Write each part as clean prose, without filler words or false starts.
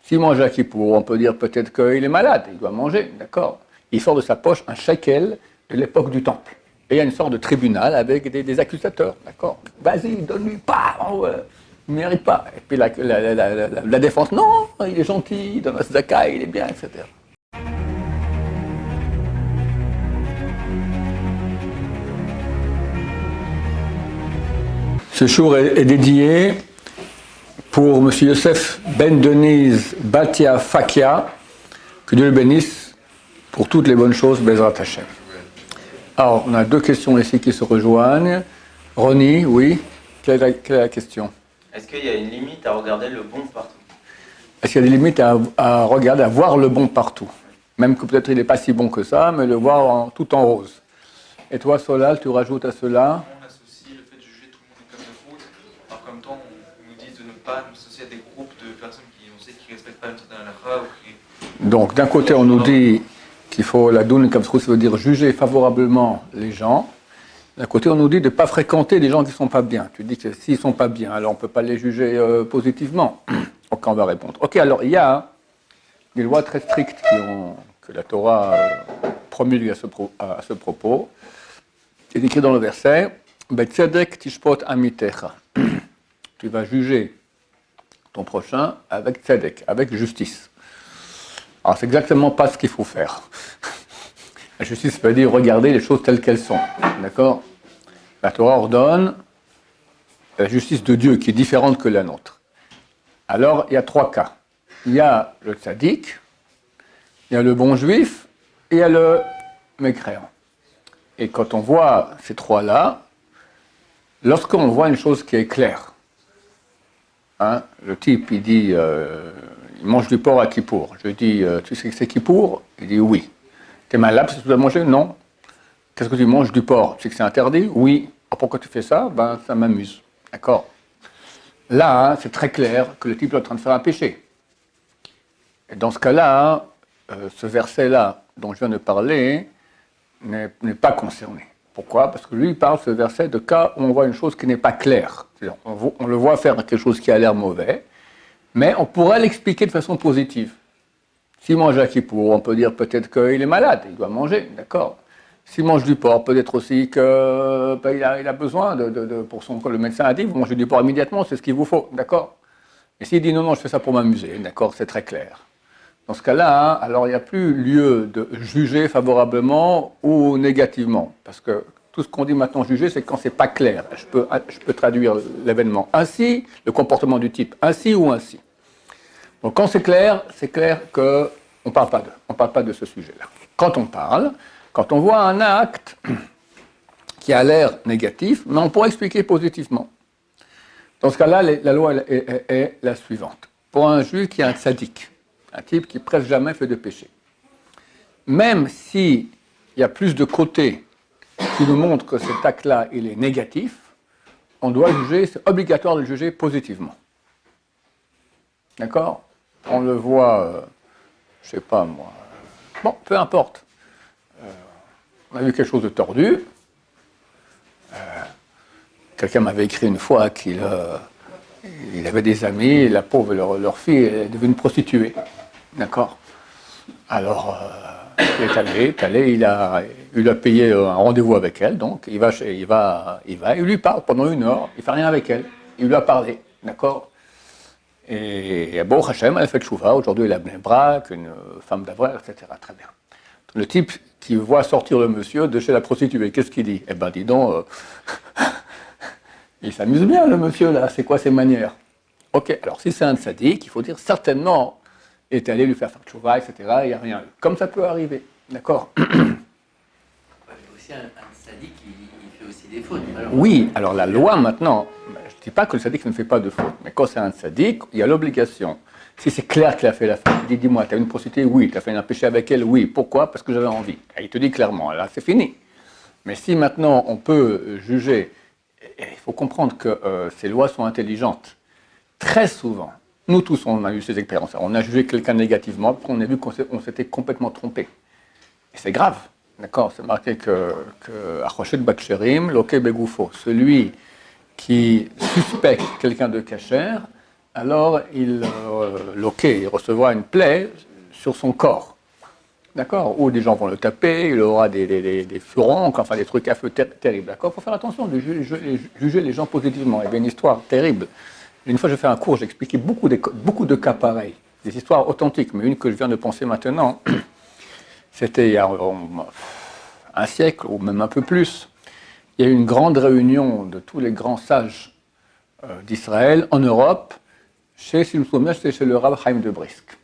S'il mange à Kippour, on peut dire peut-être qu'il est malade, il doit manger, d'accord. Il sort de sa poche un shekel de l'époque du temple. Et il y a une sorte de tribunal avec des accusateurs, d'accord. Vas-y, donne-lui pas, il ne mérite pas. Et puis la défense, non, il est gentil, il donne la tzedaka, il est bien, etc. Ce jour est dédié pour M. Yosef Ben Denise Batia Fakia, que Dieu le bénisse pour toutes les bonnes choses, Bezrat Hashem. Alors, on a deux questions ici qui se rejoignent. Ronnie, oui, quelle est la question? Est-ce qu'il y a une limite à regarder le bon partout? Est-ce qu'il y a des limites à regarder, à voir le bon partout? Même que peut-être il n'est pas si bon que ça, mais le voir tout en rose. Et toi, Solal, tu rajoutes à cela? On associe le fait de juger tout le monde comme de faute, alors qu'en même temps, on nous dit de ne pas nous associer à des groupes de personnes qui, on sait, qui ne respectent pas une certaine halakha. Donc, d'un côté, on nous dit qu'il faut la doune comme ça veut dire juger favorablement les gens. D'un côté, on nous dit de ne pas fréquenter des gens qui ne sont pas bien. Tu dis que s'ils ne sont pas bien, alors on ne peut pas les juger positivement. Ok, on va répondre. Ok, alors il y a des lois très strictes que la Torah promulgue à ce propos. C'est écrit dans le verset Betzedek tishpot amitecha. Tu vas juger ton prochain avec tzedek, avec justice. Alors, c'est exactement pas ce qu'il faut faire. La justice veut dire regarder les choses telles qu'elles sont. D'accord? La Torah ordonne la justice de Dieu qui est différente que la nôtre. Alors, il y a trois cas. Il y a le tzaddik, il y a le bon juif et il y a le mécréant. Et quand on voit ces trois-là, lorsqu'on voit une chose qui est claire, le type, il dit, il mange du porc à Kippour. Je dis, tu sais que c'est Kippour? Il dit oui. T'es malade parce que tu dois manger? Non. Qu'est-ce que tu manges du porc? Tu sais que c'est interdit? Oui. Alors pourquoi tu fais ça? Ben, ça m'amuse. D'accord? Là, c'est très clair que le type est en train de faire un péché. Et dans ce cas-là, ce verset-là dont je viens de parler n'est pas concerné. Pourquoi? Parce que lui, il parle, ce verset, de cas où on voit une chose qui n'est pas claire. C'est-à-dire, on le voit faire quelque chose qui a l'air mauvais, mais on pourrait l'expliquer de façon positive. S'il mange à Kippour, on peut dire peut-être qu'il est malade, il doit manger, d'accord. S'il mange du porc, peut-être aussi qu'il a besoin pour le médecin a dit, vous mangez du porc immédiatement, c'est ce qu'il vous faut, d'accord. Et s'il dit non, je fais ça pour m'amuser, d'accord, c'est très clair. Dans ce cas-là, alors il n'y a plus lieu de juger favorablement ou négativement, parce que tout ce qu'on dit maintenant juger, c'est quand c'est pas clair. Je peux traduire l'événement ainsi, le comportement du type ainsi ou ainsi. Donc quand c'est clair qu'on ne parle pas de ce sujet-là. Quand on voit un acte qui a l'air négatif, mais on pourrait expliquer positivement. Dans ce cas-là, la loi est la suivante. Pour un juif qui est un tzaddik, un type qui presque jamais fait de péché, même s'il y a plus de côtés qui nous montrent que cet acte-là, il est négatif, on doit juger, c'est obligatoire de le juger positivement. D'accord? On le voit, je sais pas moi, bon, peu importe. On a vu quelque chose de tordu. Quelqu'un m'avait écrit une fois qu'il avait des amis, et la pauvre, leur fille est devenue une prostituée. D'accord? Alors, il est allé, il a payé un rendez-vous avec elle, donc il va, il lui parle pendant 1 heure, il ne fait rien avec elle, il lui a parlé, d'accord? Et bon, Hachem, elle a fait le chouva, aujourd'hui elle a Bnei Brak, une femme d'Avril, etc. Très bien. Le type qui voit sortir le monsieur de chez la prostituée, qu'est-ce qu'il dit? Eh ben, dis donc, il s'amuse bien le monsieur là, c'est quoi ses manières? Ok, alors si c'est un tzaddik, il faut dire certainement, il est allé lui faire tchouva, etc., il n'y a rien eu. Comme ça peut arriver, d'accord? Aussi un tzaddik, il fait aussi des fautes. Alors, oui, alors la loi maintenant, je ne dis pas que le tzaddik ne fait pas de faute, mais quand c'est un tzaddik, il y a l'obligation. Si c'est clair qu'il a fait la faute, il dit, dis-moi, tu as une prostituée? Oui. Tu as fait un péché avec elle? Oui. Pourquoi? Parce que j'avais envie. Et il te dit clairement, là c'est fini. Mais si maintenant on peut juger, il faut comprendre que ces lois sont intelligentes. Très souvent, nous tous on a eu ces expériences, on a jugé quelqu'un négativement, parce qu'on a vu qu'on s'était complètement trompé. Et c'est grave, d'accord? C'est marqué que Achoshet Baksherim, Loke Begoufo, celui qui suspecte quelqu'un de kasher, alors il recevra une plaie sur son corps. D'accord? Ou des gens vont le taper, il aura des furoncles, enfin des trucs à feu terribles. D'accord? Il faut faire attention de juger les gens positivement. Il y avait une histoire terrible. Une fois, j'ai fait un cours, j'ai expliqué beaucoup de cas pareils, des histoires authentiques, mais une que je viens de penser maintenant, c'était il y a un siècle, ou même un peu plus. Il y a eu une grande réunion de tous les grands sages d'Israël en Europe, si je me souviens, c'était chez le Rav Chaim de Brisk,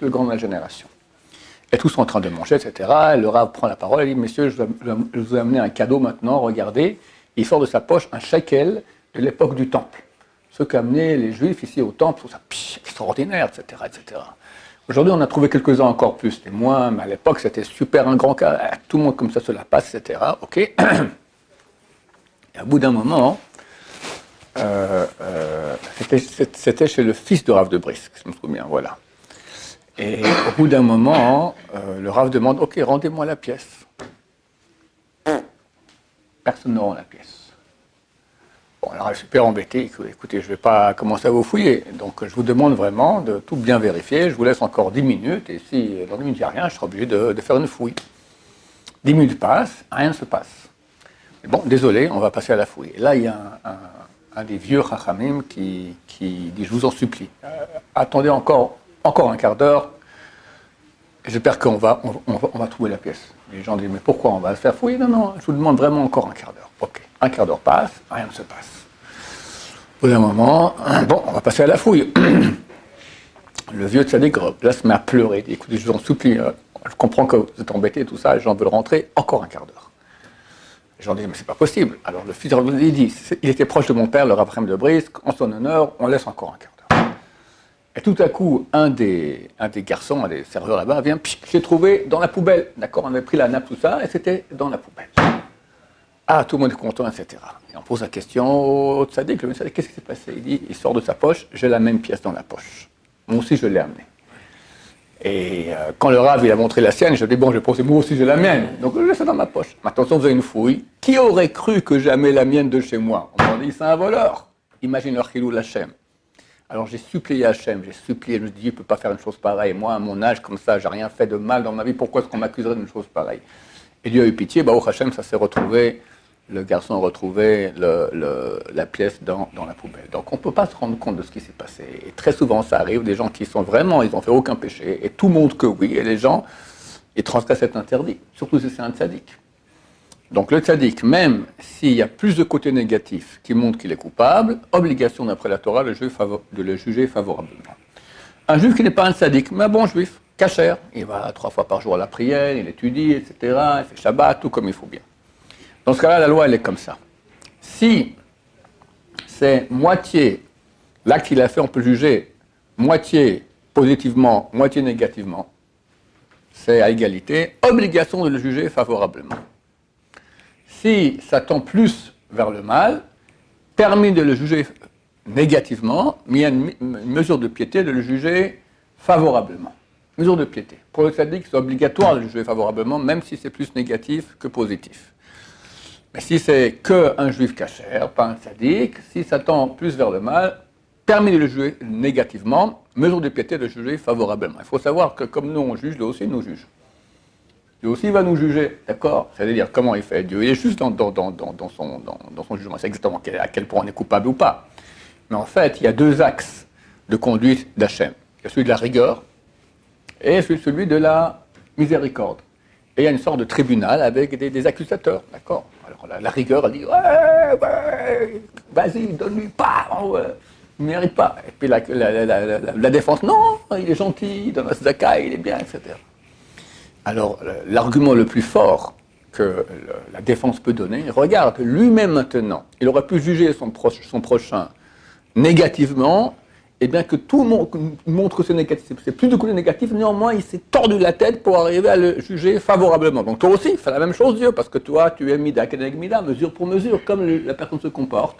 le grand de la génération. Et tous sont en train de manger, etc. Et le Rav prend la parole et dit, messieurs, je vous ai amené un cadeau maintenant, regardez. Il sort de sa poche un shekel de l'époque du Temple. Ce qu'amenaient les Juifs ici au Temple, tout ça, extraordinaire, etc., etc. Aujourd'hui, on a trouvé quelques-uns encore plus, des moins, mais à l'époque, c'était super un grand cas. Tout le monde comme ça se la passe, etc. Ok. Et à bout d'un moment, c'était chez le fils de Rav de Brisk, je me souviens, voilà. Et au bout d'un moment, le Rav demande, ok, rendez-moi la pièce. Personne ne rend la pièce. Bon, alors, je suis super embêté. Écoutez, je ne vais pas commencer à vous fouiller. Donc, je vous demande vraiment de tout bien vérifier. Je vous laisse encore 10 minutes. Et si dans 10 minutes, il n'y a rien, je serai obligé de faire une fouille. 10 minutes passent, rien ne se passe. Et bon, désolé, on va passer à la fouille. Et là, il y a un des vieux chachamim qui dit, je vous en supplie, attendez encore un quart d'heure. J'espère qu'on va trouver la pièce. Les gens disent, mais pourquoi on va se faire fouiller? Non, je vous demande vraiment encore un quart d'heure. Ok, un quart d'heure passe, rien ne se passe. Au bout d'un moment, bon, on va passer à la fouille. Le vieux tzaddik, là, se met à pleurer. Il dit, écoutez, je vous en supplie, je comprends que vous êtes embêtés, tout ça, les gens veulent rentrer, encore un quart d'heure. Les gens disent, mais c'est pas possible. Alors le fils de il dit, il était proche de mon père, le Rav Chaim de Brisk, en son honneur, on laisse encore un quart d'heure. Et tout à coup, un des garçons, un des serveurs là-bas, vient, j'ai trouvé dans la poubelle. D'accord, on avait pris la nappe, tout ça, et c'était dans la poubelle. Ah, tout le monde est content, etc. Et on pose la question au tzaddik, le tzaddik, qu'est-ce qui s'est passé? Il dit, il sort de sa poche, j'ai la même pièce dans la poche. Moi aussi, je l'ai amenée. Et quand le Rav, il a montré la sienne, je dis, bon, je pense, moi aussi, j'ai la mienne. Donc, je laisse ça dans ma poche. Maintenant, on faisait une fouille. Qui aurait cru que jamais la mienne de chez moi? On m'a dit, c'est un voleur. Imagine leur chilou Hachem. Alors j'ai supplié Hachem, je me suis dit, il ne peut pas faire une chose pareille. Moi, à mon âge, comme ça, j'ai rien fait de mal dans ma vie, pourquoi est-ce qu'on m'accuserait d'une chose pareille? Et Dieu a eu pitié, au Hachem, ça s'est retrouvé, le garçon a retrouvé la pièce dans la poubelle. Donc on ne peut pas se rendre compte de ce qui s'est passé. Et très souvent, ça arrive, des gens qui sont vraiment, ils n'ont fait aucun péché, et tout montre que oui, et les gens, ils transgressent cet interdit, surtout si c'est un tzaddik. Donc le tzaddik, même s'il y a plus de côtés négatifs qui montrent qu'il est coupable, obligation d'après la Torah de le juger favorablement. Un juif qui n'est pas un tzaddik, mais un bon juif, kasher, il va 3 fois par jour à la prière, il étudie, etc., il fait Shabbat, tout comme il faut bien. Dans ce cas-là, la loi, elle est comme ça. Si c'est moitié, l'acte qu'il a fait, on peut juger moitié positivement, moitié négativement, c'est à égalité, obligation de le juger favorablement. Si ça tend plus vers le mal, permis de le juger négativement, mais il y a une mesure de piété de le juger favorablement. Mesure de piété. Pour le tzaddik, c'est obligatoire de le juger favorablement, même si c'est plus négatif que positif. Mais si c'est qu'un juif kasher, pas un tzaddik, si ça tend plus vers le mal, permis de le juger négativement, mesure de piété de le juger favorablement. Il faut savoir que comme nous on juge, lui aussi nous juge. Dieu aussi va nous juger, d'accord? C'est-à-dire, comment il fait? Dieu il est juste dans son jugement. C'est exactement à quel point on est coupable ou pas. Mais en fait, il y a 2 axes de conduite d'Hachem. Il y a celui de la rigueur et celui de la miséricorde. Et il y a une sorte de tribunal avec des accusateurs, d'accord? Alors la rigueur, elle dit, ouais, vas-y, donne-lui pas, il ne mérite pas. Et puis la défense, non, il est gentil, il donne la tzedaka, il est bien, etc. Alors, l'argument le plus fort que la défense peut donner, regarde, lui-même maintenant, il aurait pu juger son prochain négativement, et bien que tout montre que c'est négatif, c'est plus de côté négatif, néanmoins, il s'est tordu la tête pour arriver à le juger favorablement. Donc toi aussi, fais la même chose, Dieu, parce que toi, tu es mida, keneg mida, mesure pour mesure, comme la personne se comporte.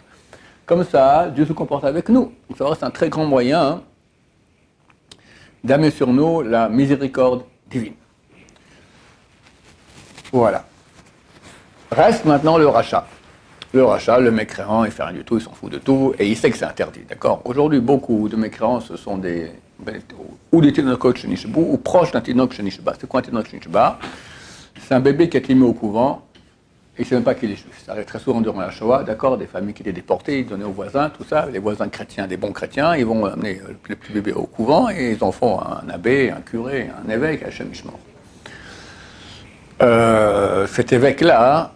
Comme ça, Dieu se comporte avec nous. Donc ça c'est un très grand moyen d'amener sur nous la miséricorde divine. Voilà. Reste maintenant le rachat. Le rachat, le mécréant, il fait rien du tout, il s'en fout de tout, et il sait que c'est interdit, d'accord? Aujourd'hui, beaucoup de mécréants, ce sont ou des Tinochot Shenishbu, ou proches d'un Tinoch Shenishba. C'est quoi un Tinoch Shenishba? C'est un bébé qui a été mis au couvent, et il ne sait même pas qu'il est juif. Ça arrive très souvent durant la Shoah, d'accord? Des familles qui étaient déportées, ils donnaient aux voisins, tout ça. Les voisins chrétiens, des bons chrétiens, ils vont amener le petit bébé au couvent, et ils en font un abbé, un curé, un évêque, Hachem Ishmael. Cet évêque-là,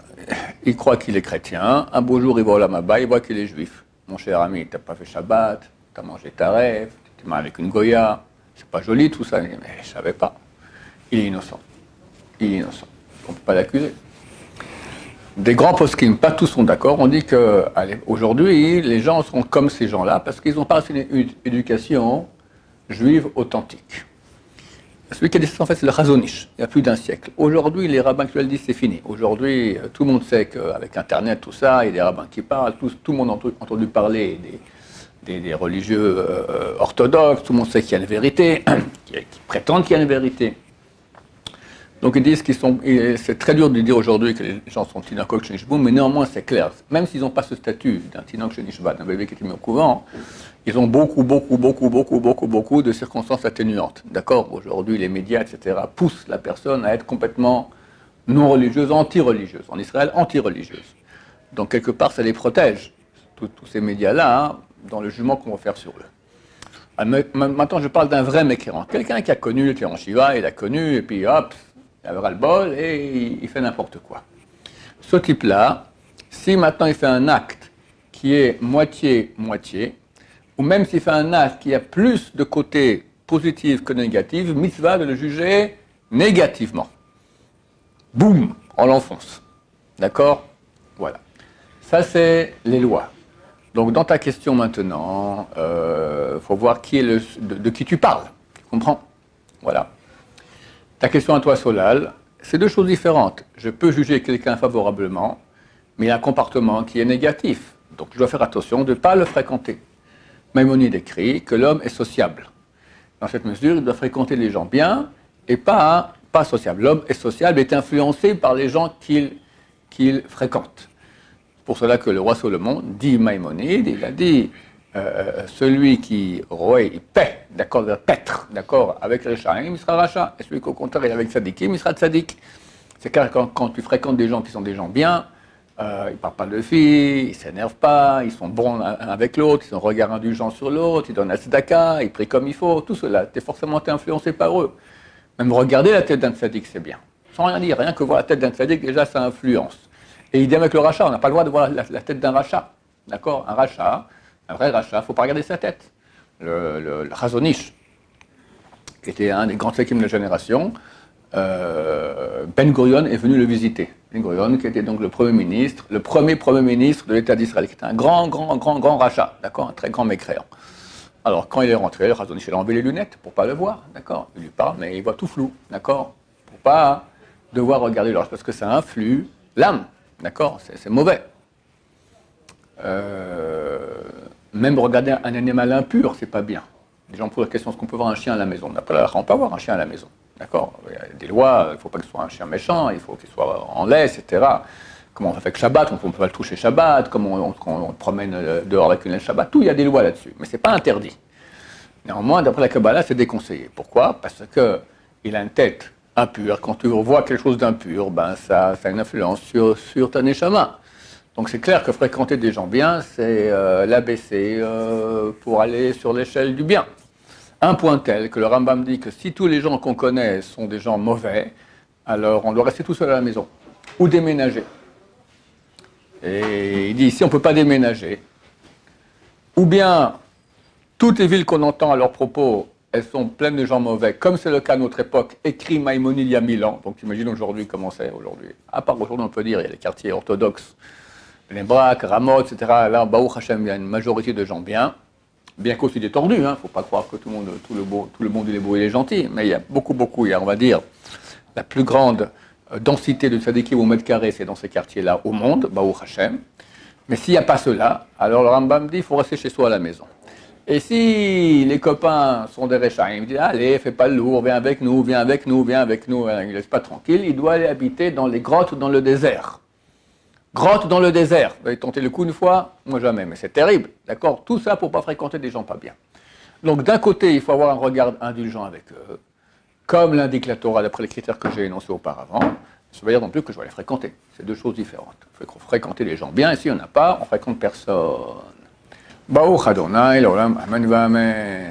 il croit qu'il est chrétien. Un beau jour, il va au Lamaba, il voit qu'il est juif. Mon cher ami, t'as pas fait Shabbat, t'as mangé ta rêve, t'es mal avec une Goya. C'est pas joli tout ça. Mais je savais pas. Il est innocent. Il est innocent. On ne peut pas l'accuser. Des grands poskim, pas tous sont d'accord. On dit que aujourd'hui, les gens sont comme ces gens-là parce qu'ils n'ont pas reçu une éducation juive authentique. Celui qui a dit ça, en fait, c'est le Chazonish, il y a plus d'un siècle. Aujourd'hui, les rabbins qui le disent, c'est fini. Aujourd'hui, tout le monde sait qu'avec Internet, tout ça, il y a des rabbins qui parlent, tout le monde a entendu parler des religieux orthodoxes, tout le monde sait qu'il y a une vérité, qui prétendent qu'il y a une vérité. Donc ils disent qu'ils sont... C'est très dur de dire aujourd'hui que les gens sont Tinoch Shenishbu, mais néanmoins, c'est clair. Même s'ils n'ont pas ce statut d'un Tinoch Shenishba, d'un bébé qui est mis au couvent, ils ont beaucoup de circonstances atténuantes. D'accord? Aujourd'hui, les médias, etc., poussent la personne à être complètement non religieuse, anti-religieuse. En Israël, anti-religieuse. Donc, quelque part, ça les protège, tous ces médias-là, hein, dans le jugement qu'on va faire sur eux. Maintenant, je parle d'un vrai mécréant. Quelqu'un qui a connu le Téran Shiva, il a connu, et puis hop, il a le bol, et il fait n'importe quoi. Ce type-là, si maintenant il fait un acte qui est moitié-moitié, ou même s'il fait un acte qui a plus de côté positif que négatif, mitzvah de le juger négativement. Boum, on l'enfonce. D'accord? Voilà. Ça, c'est les lois. Donc, dans ta question maintenant, faut voir qui est de qui tu parles. Tu comprends? Voilà. Ta question à toi, Solal, c'est deux choses différentes. Je peux juger quelqu'un favorablement, mais il a un comportement qui est négatif. Donc, je dois faire attention de ne pas le fréquenter. Maïmonide écrit que l'homme est sociable. Dans cette mesure, il doit fréquenter les gens bien et pas sociable. L'homme est sociable, est influencé par les gens qu'il fréquente. C'est pour cela que le roi Salomon dit Maïmonide, il a dit celui qui il paie, d'accord, paître, d'accord, avec les Rachaim, il sera Racha. Et celui qui au contraire est avec Tzadikim, il sera Tzadik. C'est car quand tu fréquentes des gens qui sont des gens bien, ils ne parlent pas de filles, ils ne s'énervent pas, ils sont bons l'un avec l'autre, ils ont un regard indulgent sur l'autre, ils donnent la tzedaka, ils prient comme il faut, tout cela. Tu es forcément influencé par eux. Même regarder la tête d'un tzaddik, c'est bien. Sans rien dire, rien que voir la tête d'un tzaddik, déjà ça influence. Et idem avec le rachat, on n'a pas le droit de voir la tête d'un rachat. D'accord? Un rachat, un vrai rachat, il ne faut pas regarder sa tête. Le Chazonish, qui était un des grands tzaddikim de la génération, Ben Gurion est venu le visiter. Ben Gurion, qui était donc le premier ministre de l'État d'Israël, qui était un grand rachat, d'accord, un très grand mécréant. Alors, quand il est rentré, le Chazonish a enlevé les lunettes pour ne pas le voir, d'accord. Il lui parle, mais il voit tout flou, d'accord, pour ne pas devoir regarder l'orge, parce que ça influe l'âme, d'accord, c'est mauvais. Même regarder un animal impur, c'est pas bien. Les gens posent la question, est-ce qu'on peut voir un chien à la maison? D'après la halakha, on peut avoir un chien à la maison. D'accord? Il y a des lois, il ne faut pas que ce soit un chien méchant, il faut qu'il soit en laisse, etc. Comment on fait avec Shabbat, on ne peut pas le toucher Shabbat, comment on le promène dehors avec une laisse Shabbat, tout, il y a des lois là-dessus. Mais ce n'est pas interdit. Néanmoins, d'après la Kabbalah, c'est déconseillé. Pourquoi? Parce qu'il a une tête impure. Quand tu vois quelque chose d'impur, ben ça a une influence sur ta neshama. Donc c'est clair que fréquenter des gens bien, c'est l'abaisser pour aller sur l'échelle du bien. Un point tel que le Rambam dit que si tous les gens qu'on connaît sont des gens mauvais, alors on doit rester tout seul à la maison, ou déménager. Et il dit, si on ne peut pas déménager, ou bien toutes les villes qu'on entend à leur propos, elles sont pleines de gens mauvais, comme c'est le cas à notre époque, écrit Maïmonide il y a 1000 ans, donc imagine aujourd'hui comment c'est aujourd'hui. À part aujourd'hui, on peut dire, il y a les quartiers orthodoxes, les Brak, Ramot, etc. Là, Baruch Hashem, il y a une majorité de gens bien. Bien qu'aussi des tordus, il ne faut pas croire que tout le monde il est beau et il est gentil, mais il y a beaucoup, il y a, on va dire, la plus grande densité de tzadikim au mètre carré, c'est dans ces quartiers-là au monde, Baruch Hashem. Mais s'il n'y a pas cela, alors le Rambam dit qu'il faut rester chez soi à la maison. Et si les copains sont des Rechaim, ils disent allez, fais pas le lourd, viens avec nous, il ne laisse pas tranquille, il doit aller habiter dans les grottes ou dans le désert. Grotte dans le désert. Vous avez tenté le coup une fois? Moi jamais, mais c'est terrible. D'accord? Tout ça pour ne pas fréquenter des gens pas bien. Donc d'un côté, il faut avoir un regard indulgent avec eux, comme l'indique la Torah d'après les critères que j'ai énoncés auparavant. Ça veut dire non plus que je vais les fréquenter. C'est deux choses différentes. Il faut fréquenter les gens bien, et s'il n'y en a pas, on ne fréquente personne. Baruch Adonai, l'olam, amen va amen.